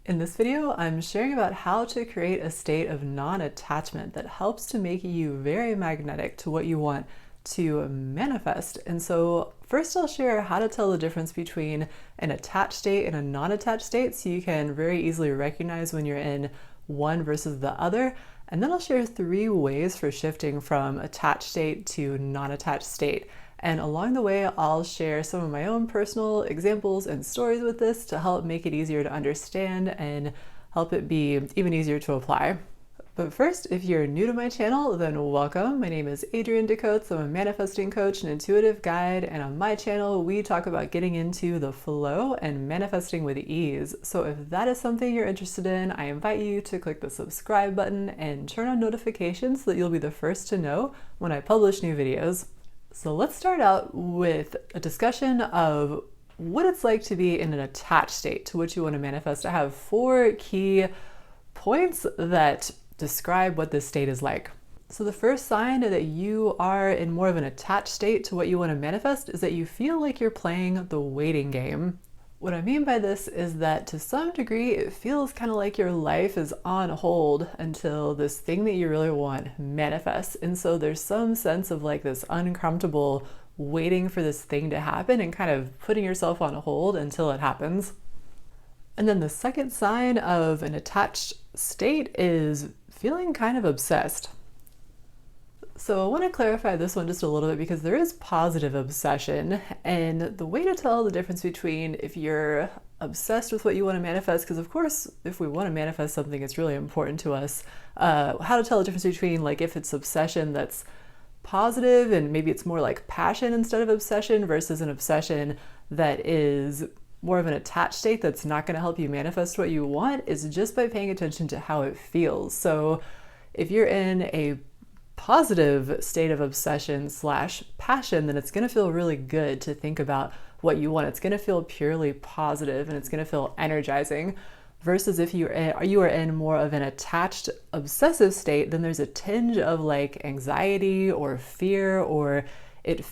In this video, I'm sharing about how to create a state of non-attachment that helps to make you very magnetic to what you want to manifest. And so first I'll share how to tell the difference between an attached state and a non-attached state so you can very easily recognize when you're in one versus the other. And then I'll share 3 ways for shifting from attached state to non-attached state. And along the way, I'll share some of my own personal examples and stories with this to help make it easier to understand and help it be even easier to apply. But first, if you're new to my channel, then welcome. My name is Adrianne. I'm a manifesting coach and intuitive guide. And on my channel, we talk about getting into the flow and manifesting with ease. So if that is something you're interested in, I invite you to click the subscribe button and turn on notifications so that you'll be the first to know when I publish new videos. So let's start out with a discussion of what it's like to be in an attached state to which you want to manifest. I have 4 key points that describe what this state is like. So the first sign that you are in more of an attached state to what you want to manifest is that you feel like you're playing the waiting game. What I mean by this is that to some degree, it feels kind of like your life is on hold until this thing that you really want manifests. And so there's some sense of like this uncomfortable waiting for this thing to happen and kind of putting yourself on hold until it happens. And then the second sign of an attached state is feeling kind of obsessed. So I want to clarify this one just a little bit because there is positive obsession, and the way to tell the difference between if you're obsessed with what you want to manifest, because of course if we want to manifest something it's really important to us, how to tell the difference between like if it's obsession that's positive and maybe it's more like passion instead of obsession versus an obsession that is more of an attached state that's not going to help you manifest what you want is just by paying attention to how it feels. So if you're in a positive state of obsession / passion, then it's going to feel really good to think about what you want. It's going to feel purely positive and it's going to feel energizing. Versus if you are in more of an attached obsessive state, then there's a tinge of like anxiety or fear, or it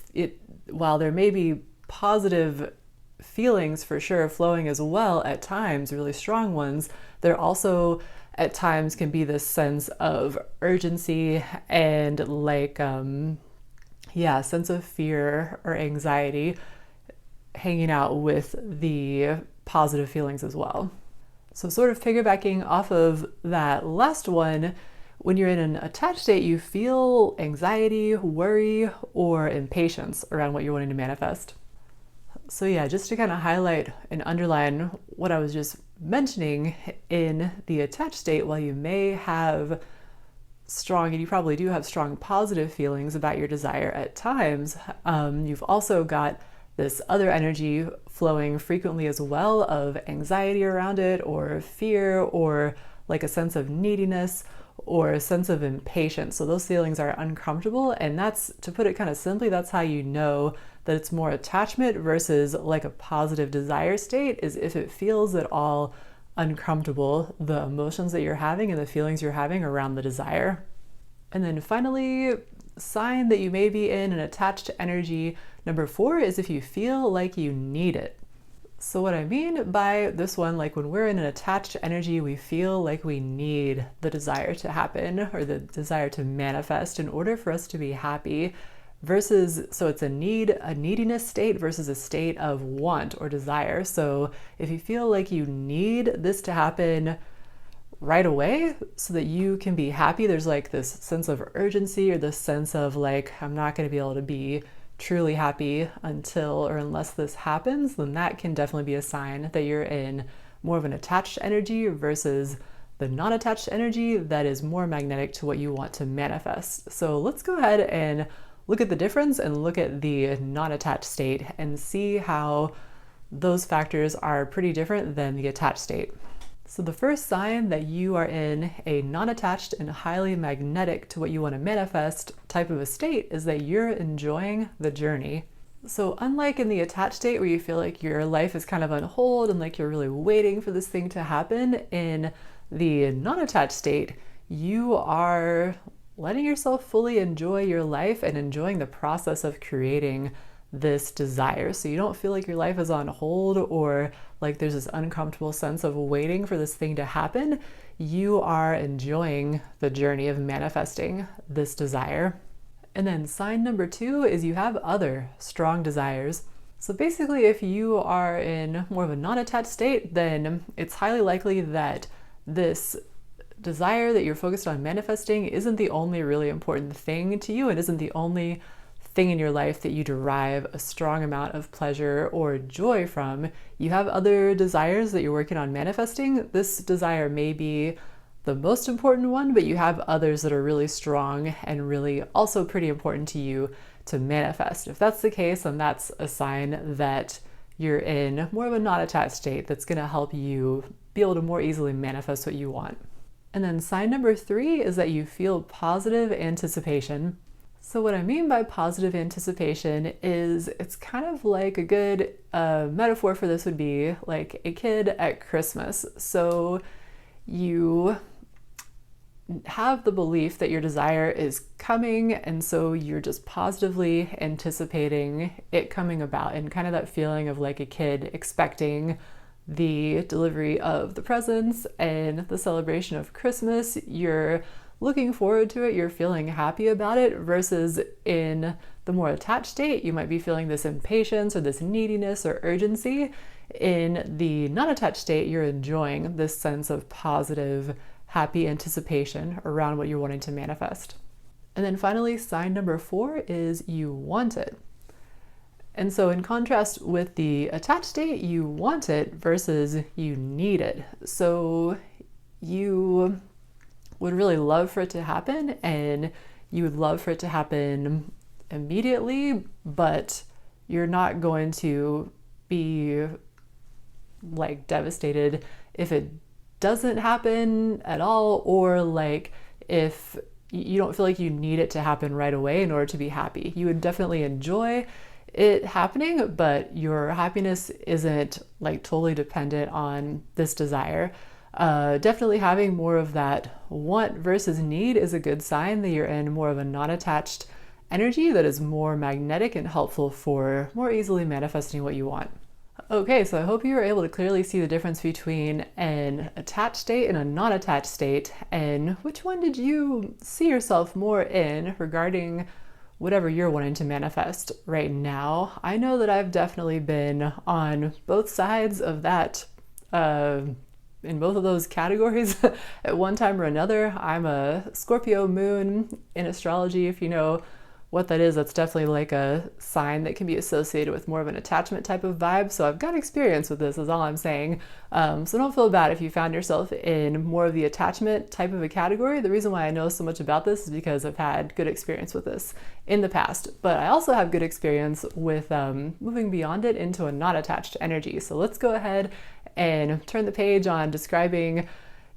while there may be positive feelings for sure flowing as well at times, really strong ones, there also at times can be this sense of urgency and like, sense of fear or anxiety hanging out with the positive feelings as well. So sort of piggybacking off of that last one, when you're in an attached state, you feel anxiety, worry, or impatience around what you're wanting to manifest. So yeah, just to kind of highlight and underline what I was just mentioning, in the attached state, while you may have strong, and you probably do have strong positive feelings about your desire at times, you've also got this other energy flowing frequently as well of anxiety around it, or fear, or like a sense of neediness, or a sense of impatience. So those feelings are uncomfortable, and that's, to put it kind of simply, that's how you know that it's more attachment versus like a positive desire state, is if it feels at all uncomfortable, the emotions that you're having and the feelings you're having around the desire. And then finally, sign that you may be in an attached energy, number 4, is if you feel like you need it. So what I mean by this one, like when we're in an attached energy, we feel like we need the desire to happen or the desire to manifest in order for us to be happy, versus, so it's a neediness state versus a state of want or desire. So if you feel like you need this to happen right away so that you can be happy, there's like this sense of urgency or this sense of like, I'm not going to be able to be truly happy until or unless this happens, then that can definitely be a sign that you're in more of an attached energy versus the non-attached energy that is more magnetic to what you want to manifest. So let's go ahead and look at the difference and look at the non-attached state and see how those factors are pretty different than the attached state. So the first sign that you are in a non-attached and highly magnetic to what you want to manifest type of a state is that you're enjoying the journey. So unlike in the attached state where you feel like your life is kind of on hold and like you're really waiting for this thing to happen, in the non-attached state, you are letting yourself fully enjoy your life and enjoying the process of creating this desire. So you don't feel like your life is on hold or like there's this uncomfortable sense of waiting for this thing to happen. You are enjoying the journey of manifesting this desire. And then sign number 2 is you have other strong desires. So basically, if you are in more of a non-attached state, then it's highly likely that this desire that you're focused on manifesting isn't the only really important thing to you. It isn't the only thing in your life that you derive a strong amount of pleasure or joy from. You have other desires that you're working on manifesting. This desire may be the most important one, but you have others that are really strong and really also pretty important to you to manifest. If that's the case, then that's a sign that you're in more of a non-attached state that's going to help you be able to more easily manifest what you want. And then sign number 3 is that you feel positive anticipation. So what I mean by positive anticipation is it's kind of like a good metaphor for this would be like a kid at Christmas. So you have the belief that your desire is coming, and so you're just positively anticipating it coming about, and kind of that feeling of like a kid expecting the delivery of the presents and the celebration of Christmas. You're looking forward to it, you're feeling happy about it, versus in the more attached state, you might be feeling this impatience or this neediness or urgency. In the non-attached state, you're enjoying this sense of positive, happy anticipation around what you're wanting to manifest. And then finally, sign number 4 is you want it. And so in contrast with the attached state, you want it versus you need it. So you would really love for it to happen, and you would love for it to happen immediately, but you're not going to be like devastated if it doesn't happen at all, or like if you don't feel like you need it to happen right away in order to be happy. You would definitely enjoy it happening, but your happiness isn't like totally dependent on this desire. Definitely having more of that want versus need is a good sign that you're in more of a non-attached energy that is more magnetic and helpful for more easily manifesting what you want. Okay, so I hope you were able to clearly see the difference between an attached state and a non-attached state, and which one did you see yourself more in regarding whatever you're wanting to manifest right now. I know that I've definitely been on both sides of that, in both of those categories at one time or another. I'm a Scorpio moon in astrology. If you know what that is, that's definitely like a sign that can be associated with more of an attachment type of vibe. So I've got experience with this, is all I'm saying. So don't feel bad if you found yourself in more of the attachment type of a category. The reason why I know so much about this is because I've had good experience with this in the past. But I also have good experience with moving beyond it into a non-attached energy. So let's go ahead and turn the page on describing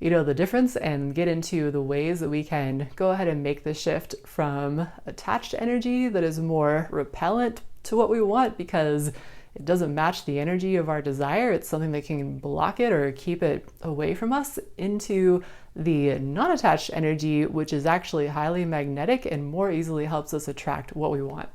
the difference and get into the ways that we can go ahead and make the shift from attached energy that is more repellent to what we want because it doesn't match the energy of our desire. It's something that can block it or keep it away from us, into the non-attached energy, which is actually highly magnetic and more easily helps us attract what we want.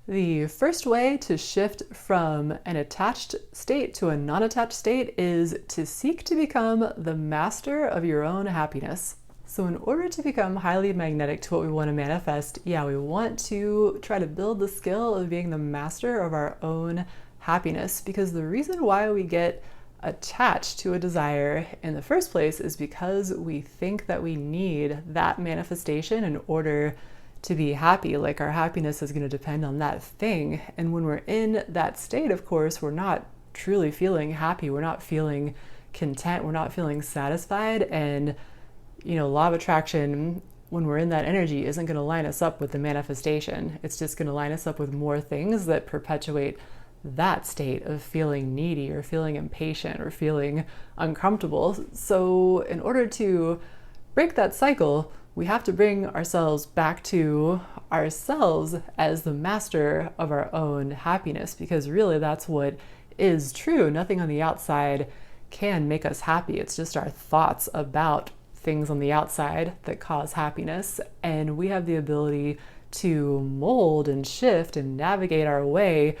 The first way to shift from an attached state to a non-attached state is to seek to become the master of your own happiness. So in order to become highly magnetic to what we want to manifest, we want to try to build the skill of being the master of our own happiness, because the reason why we get attached to a desire in the first place is because we think that we need that manifestation in order to be happy. Like our happiness is going to depend on that thing. And when we're in that state, of course, we're not truly feeling happy. We're not feeling content. We're not feeling satisfied. And, law of attraction, when we're in that energy, isn't going to line us up with the manifestation. It's just going to line us up with more things that perpetuate that state of feeling needy or feeling impatient or feeling uncomfortable. So in order to break that cycle, we have to bring ourselves back to ourselves as the master of our own happiness, because really that's what is true. Nothing on the outside can make us happy. It's just our thoughts about things on the outside that cause happiness. And we have the ability to mold and shift and navigate our way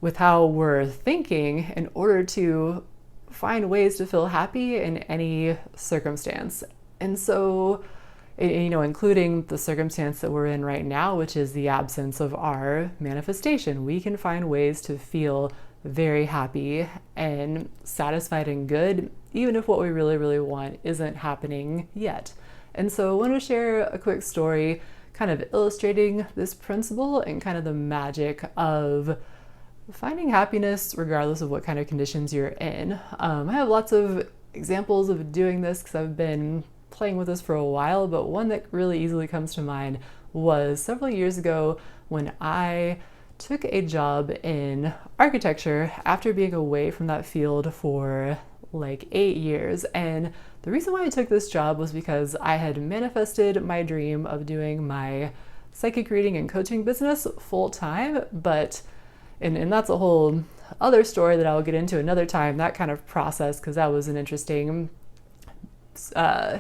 with how we're thinking in order to find ways to feel happy in any circumstance. And so, including the circumstance that we're in right now, which is the absence of our manifestation, we can find ways to feel very happy and satisfied and good, even if what we really, really want isn't happening yet. And so I want to share a quick story kind of illustrating this principle and kind of the magic of finding happiness regardless of what kind of conditions you're in. I have lots of examples of doing this because I've been playing with this for a while, but one that really easily comes to mind was several years ago when I took a job in architecture after being away from that field for like 8 years. And the reason why I took this job was because I had manifested my dream of doing my psychic reading and coaching business full time, but and that's a whole other story that I'll get into another time, that kind of process, because that was an interesting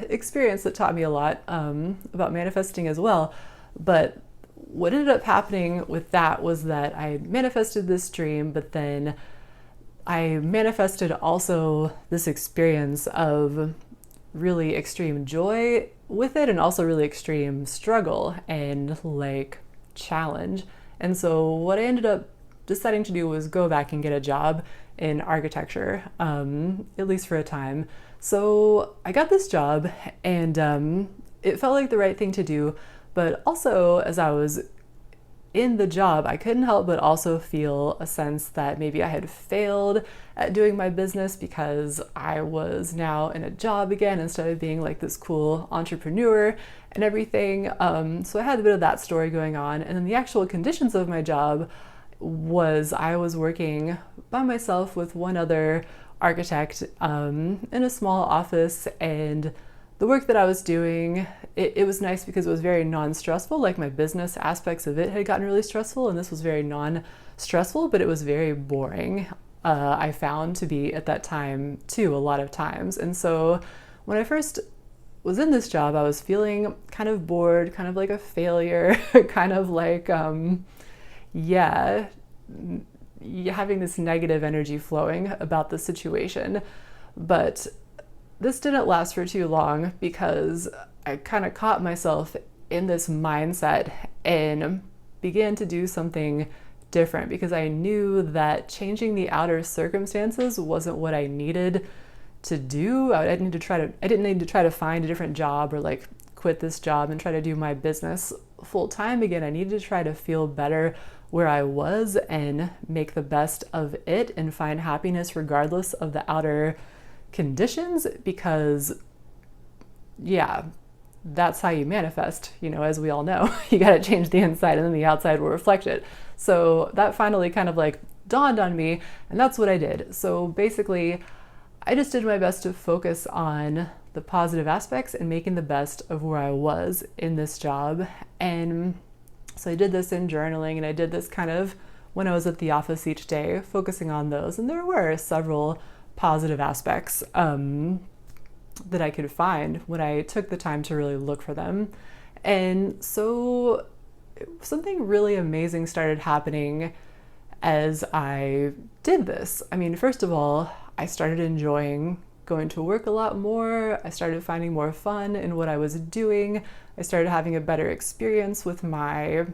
experience that taught me a lot about manifesting as well. But what ended up happening with that was that I manifested this dream, but then I manifested also this experience of really extreme joy with it and also really extreme struggle and like challenge. And so what I ended up deciding to do was go back and get a job in architecture, at least for a time. So I got this job and it felt like the right thing to do, but also as I was in the job, I couldn't help but also feel a sense that maybe I had failed at doing my business because I was now in a job again instead of being like this cool entrepreneur and everything. So I had a bit of that story going on. And then the actual conditions of my job was I was working by myself with one other architect in a small office, and the work that I was doing, it was nice because it was very non-stressful. Like my business aspects of it had gotten really stressful, and this was very non-stressful, but it was very boring. I found to be at that time too, a lot of times. And so when I first was in this job, I was feeling kind of bored, kind of like a failure, kind of like, having this negative energy flowing about the situation. But this didn't last for too long because I kind of caught myself in this mindset and began to do something different because I knew that changing the outer circumstances wasn't what I needed to do. I didn't need to try to find a different job or like quit this job and try to do my business full time again. I needed to try to feel better where I was and make the best of it and find happiness regardless of the outer conditions, because that's how you manifest, as we all know. You got to change the inside and then the outside will reflect it. So that finally kind of like dawned on me, and that's what I did. So basically I just did my best to focus on the positive aspects and making the best of where I was in this job. And so I did this in journaling, and I did this kind of when I was at the office each day, focusing on those. And there were several positive aspects that I could find when I took the time to really look for them. And so something really amazing started happening as I did this. I mean, first of all, I started enjoying going to work a lot more. I started finding more fun in what I was doing. I started having a better experience with my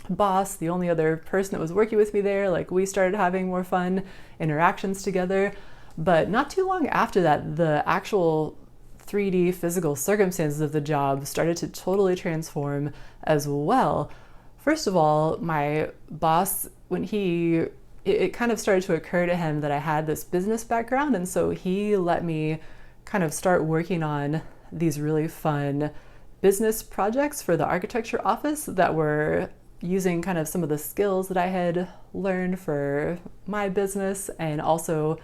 boss, the only other person that was working with me there. Like, we started having more fun interactions together. But not too long after that, the actual 3D physical circumstances of the job started to totally transform as well. First of all, my boss, it kind of started to occur to him that I had this business background, and so he let me kind of start working on these really fun business projects for the architecture office that were using kind of some of the skills that I had learned for my business, and also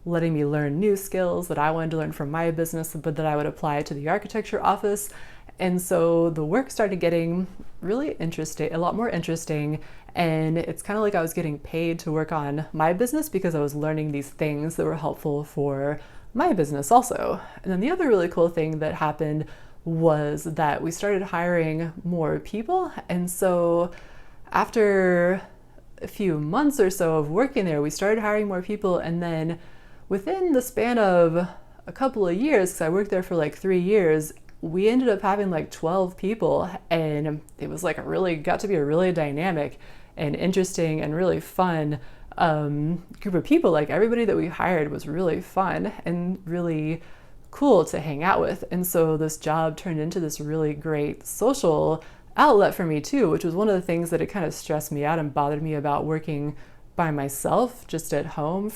letting me learn new skills that I wanted to learn from my business, but that I would apply to the architecture office. And so the work started getting really interesting, a lot more interesting. And it's kind of like I was getting paid to work on my business because I was learning these things that were helpful for my business also. And then the other really cool thing that happened was that we started hiring more people. And so after a few months or so of working there, we started hiring more people. And then within the span of a couple of years, because I worked there for like 3 years, we ended up having like 12 people. And it was like got to be a really dynamic and interesting and really fun group of people. Like everybody that we hired was really fun and really cool to hang out with. And so this job turned into this really great social outlet for me too, which was one of the things that it kind of stressed me out and bothered me about working by myself just at home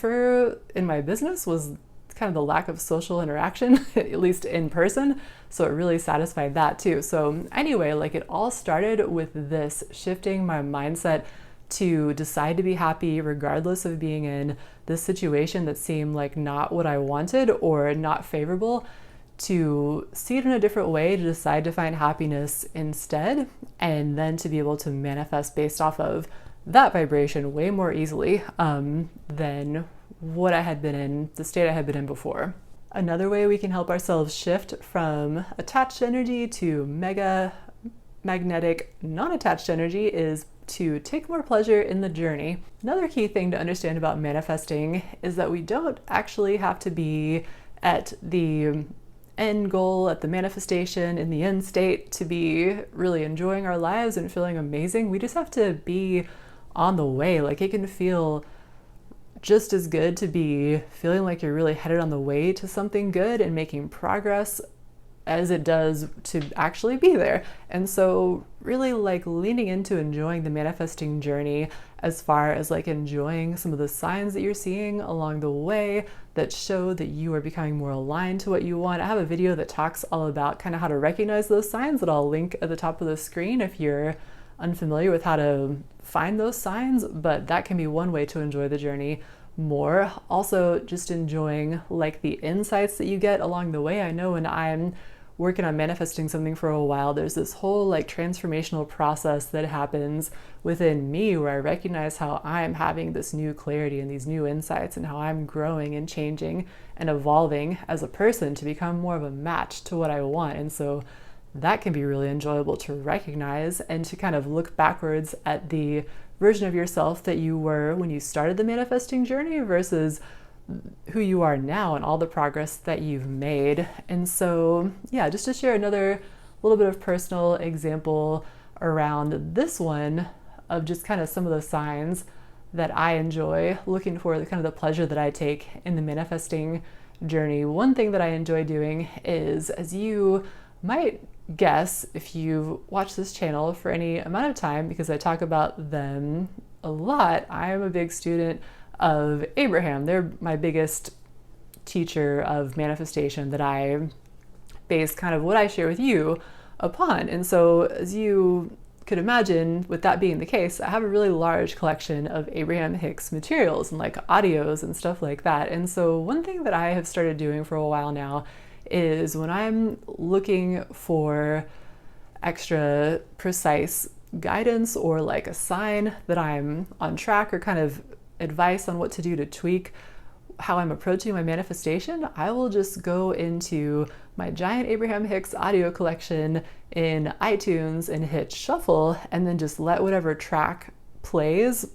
in my business, was kind of the lack of social interaction, at least in person. So it really satisfied that too. So anyway, like it all started with this shifting my mindset to decide to be happy regardless of being in this situation that seemed like not what I wanted or not favorable, to see it in a different way, to decide to find happiness instead, and then to be able to manifest based off of that vibration way more easily than what I had been in, the state I had been in before. Another way we can help ourselves shift from attached energy to mega magnetic non-attached energy is to take more pleasure in the journey. Another key thing to understand about manifesting is that we don't actually have to be at the end goal, at the manifestation, in the end state to be really enjoying our lives and feeling amazing. We just have to be on the way. Like it can feel just as good to be feeling like you're really headed on the way to something good and making progress as it does to actually be there. And so really like leaning into enjoying the manifesting journey as far as like enjoying some of the signs that you're seeing along the way that show that you are becoming more aligned to what you want. I have a video that talks all about kind of how to recognize those signs that I'll link at the top of the screen if you're unfamiliar with how to find those signs, but that can be one way to enjoy the journey more. Also just enjoying like the insights that you get along the way. I know when I'm working on manifesting something for a while, there's this whole like transformational process that happens within me where I recognize how I'm having this new clarity and these new insights and how I'm growing and changing and evolving as a person to become more of a match to what I want. And so that can be really enjoyable to recognize and to kind of look backwards at the version of yourself that you were when you started the manifesting journey versus who you are now and all the progress that you've made. And so, yeah, just to share another little bit of personal example around this one of just kind of some of the signs that I enjoy looking for, the kind of the pleasure that I take in the manifesting journey. One thing that I enjoy doing is, as you might guess if you've watched this channel for any amount of time, because I talk about them a lot, I'm a big student of Abraham. They're my biggest teacher of manifestation that I base kind of what I share with you upon. And so as you could imagine, with that being the case, I have a really large collection of Abraham Hicks materials and like audios and stuff like that. And so one thing that I have started doing for a while now is when I'm looking for extra precise guidance or like a sign that I'm on track or kind of advice on what to do to tweak how I'm approaching my manifestation, I will just go into my giant Abraham Hicks audio collection in iTunes and hit shuffle and then just let whatever track plays,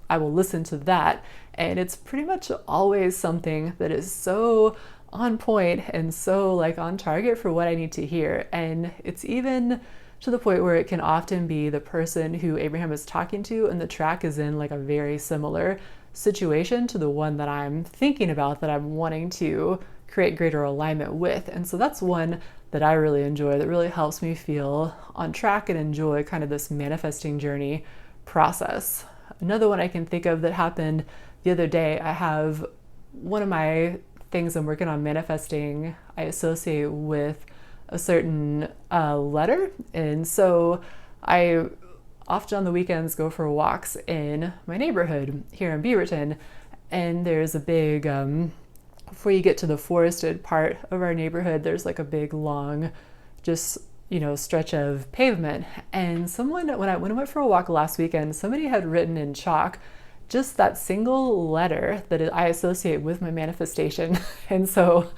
I will listen to that. And it's pretty much always something that is so on point and so like on target for what I need to hear. And it's even to the point where it can often be the person who Abraham is talking to and the track is in like a very similar situation to the one that I'm thinking about, that I'm wanting to create greater alignment with. And so that's one that I really enjoy, that really helps me feel on track and enjoy kind of this manifesting journey process. Another one I can think of that happened the other day, I have one of my things I'm working on manifesting, I associate with a certain letter. And so I often on the weekends go for walks in my neighborhood here in Beaverton. And there's a big, before you get to the forested part of our neighborhood, there's like a big long, just, stretch of pavement. And someone, when I went for a walk last weekend, somebody had written in chalk just that single letter that I associate with my manifestation. And so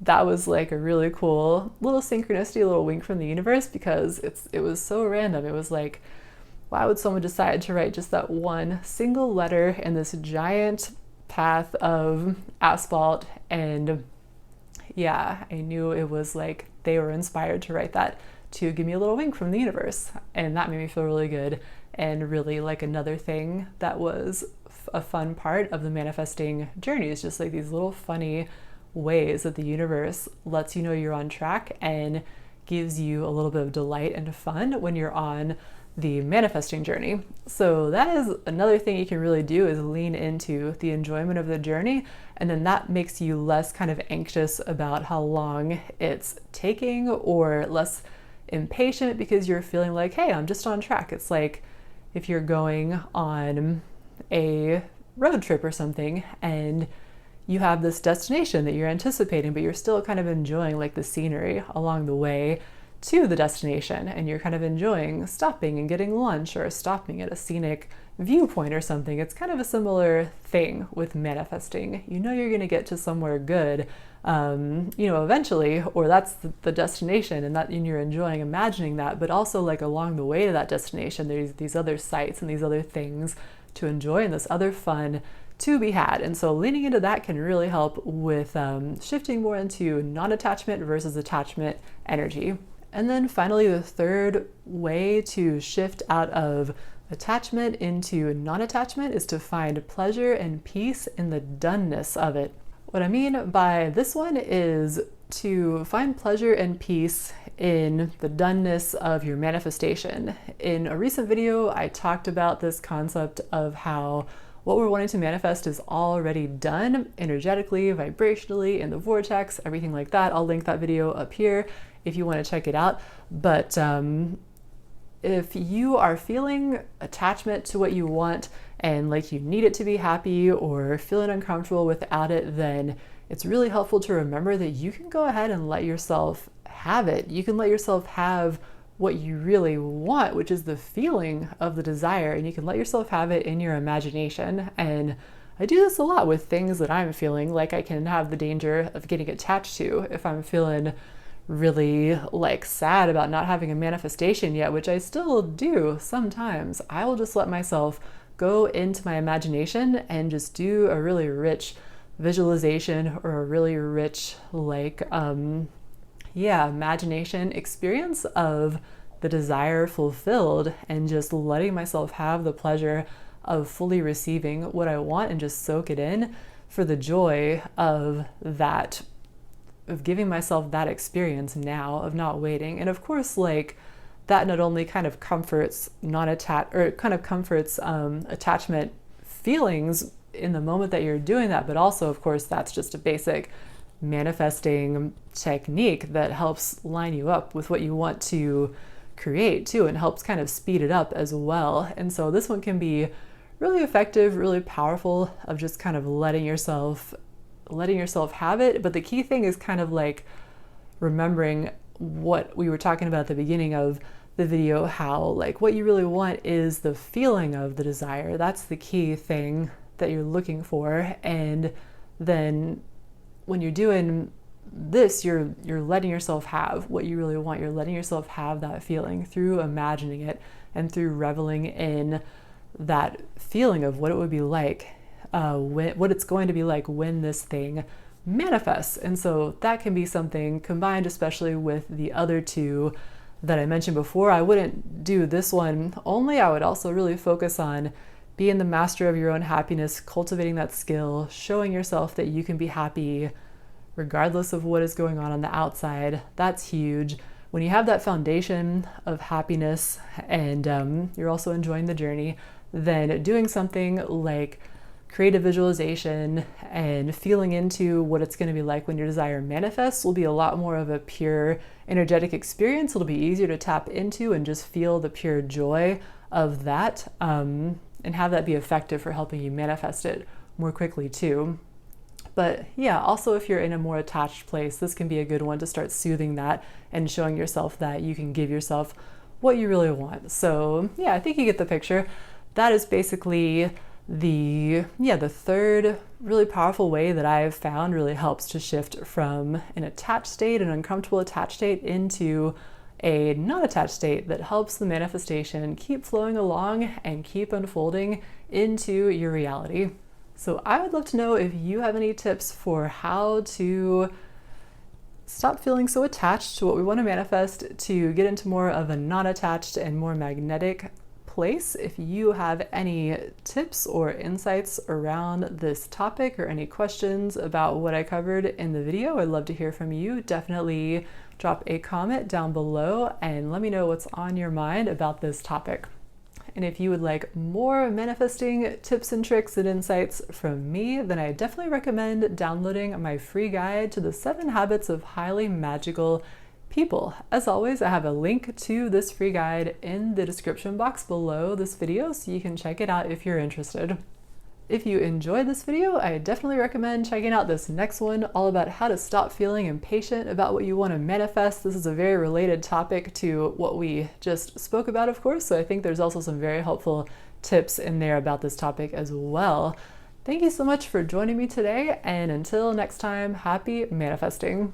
that was like a really cool little synchronicity, a little wink from the universe, because it was so random. It was like, why would someone decide to write just that one single letter in this giant path of asphalt? And yeah, I knew it was like they were inspired to write that to give me a little wink from the universe. And that made me feel really good, and really like another thing that was a fun part of the manifesting journey is just like these little funny ways that the universe lets you know you're on track and gives you a little bit of delight and fun when you're on the manifesting journey. So that is another thing you can really do, is lean into the enjoyment of the journey, and then that makes you less kind of anxious about how long it's taking, or less impatient because you're feeling like, hey, I'm just on track. It's like if you're going on a road trip or something and you have this destination that you're anticipating, but you're still kind of enjoying like the scenery along the way to the destination, and you're kind of enjoying stopping and getting lunch, or stopping at a scenic viewpoint or something. It's kind of a similar thing with manifesting. You know you're going to get to somewhere good, eventually, or that's the destination, and you're enjoying imagining that. But also, like, along the way to that destination, there's these other sights and these other things to enjoy, and this other fun to be had. And so leaning into that can really help with shifting more into non-attachment versus attachment energy. And then finally, the third way to shift out of attachment into non-attachment is to find pleasure and peace in the doneness of it. What I mean by this one is to find pleasure and peace in the doneness of your manifestation. In a recent video, I talked about this concept of how what we're wanting to manifest is already done energetically, vibrationally, in the vortex, everything like that. I'll link that video up here if you want to check it out. But if you are feeling attachment to what you want and like you need it to be happy, or feeling uncomfortable without it, then it's really helpful to remember that you can go ahead and let yourself have it. You can let yourself have what you really want, which is the feeling of the desire, and you can let yourself have it in your imagination. And I do this a lot with things that I'm feeling like I can have the danger of getting attached to. If I'm feeling really like sad about not having a manifestation yet, which I still do sometimes, I will just let myself go into my imagination and just do a really rich visualization, or a really rich imagination experience of the desire fulfilled, and just letting myself have the pleasure of fully receiving what I want, and just soak it in for the joy of that, of giving myself that experience now, of not waiting. And of course, like, that not only kind of comforts attachment feelings in the moment that you're doing that, but also, of course, that's just a basic manifesting technique that helps line you up with what you want to create too, and helps kind of speed it up as well. And so this one can be really effective, really powerful, of just kind of letting yourself have it. But the key thing is kind of like remembering what we were talking about at the beginning of the video, how like what you really want is the feeling of the desire. That's the key thing that you're looking for. And then when you're doing this, you're letting yourself have what you really want. You're letting yourself have that feeling through imagining it, and through reveling in that feeling of what it would be like, what it's going to be like when this thing manifests. And so that can be something combined, especially with the other two that I mentioned before. I wouldn't do this one only. I would also really focus on being the master of your own happiness, cultivating that skill, showing yourself that you can be happy regardless of what is going on the outside. That's huge. When you have that foundation of happiness, and you're also enjoying the journey, then doing something like creative visualization and feeling into what it's going to be like when your desire manifests will be a lot more of a pure energetic experience. It'll be easier to tap into and just feel the pure joy of that, and have that be effective for helping you manifest it more quickly too. But yeah, also if you're in a more attached place, this can be a good one to start soothing that and showing yourself that you can give yourself what you really want. So yeah, I think you get the picture. That is basically the third really powerful way that I've found really helps to shift from an attached state, an uncomfortable attached state, into a non-attached state that helps the manifestation keep flowing along and keep unfolding into your reality. So I would love to know if you have any tips for how to stop feeling so attached to what we want to manifest, to get into more of a non-attached and more magnetic place. If you have any tips or insights around this topic or any questions about what I covered in the video, I'd love to hear from you. Definitely drop a comment down below and let me know what's on your mind about this topic. And if you would like more manifesting tips and tricks and insights from me, then I definitely recommend downloading my free guide to the 7 habits of highly magical people. As always, I have a link to this free guide in the description box below this video, so you can check it out if you're interested. If you enjoyed this video, I definitely recommend checking out this next one, all about how to stop feeling impatient about what you want to manifest. This is a very related topic to what we just spoke about, of course, so I think there's also some very helpful tips in there about this topic as well. Thank you so much for joining me today, and until next time, happy manifesting.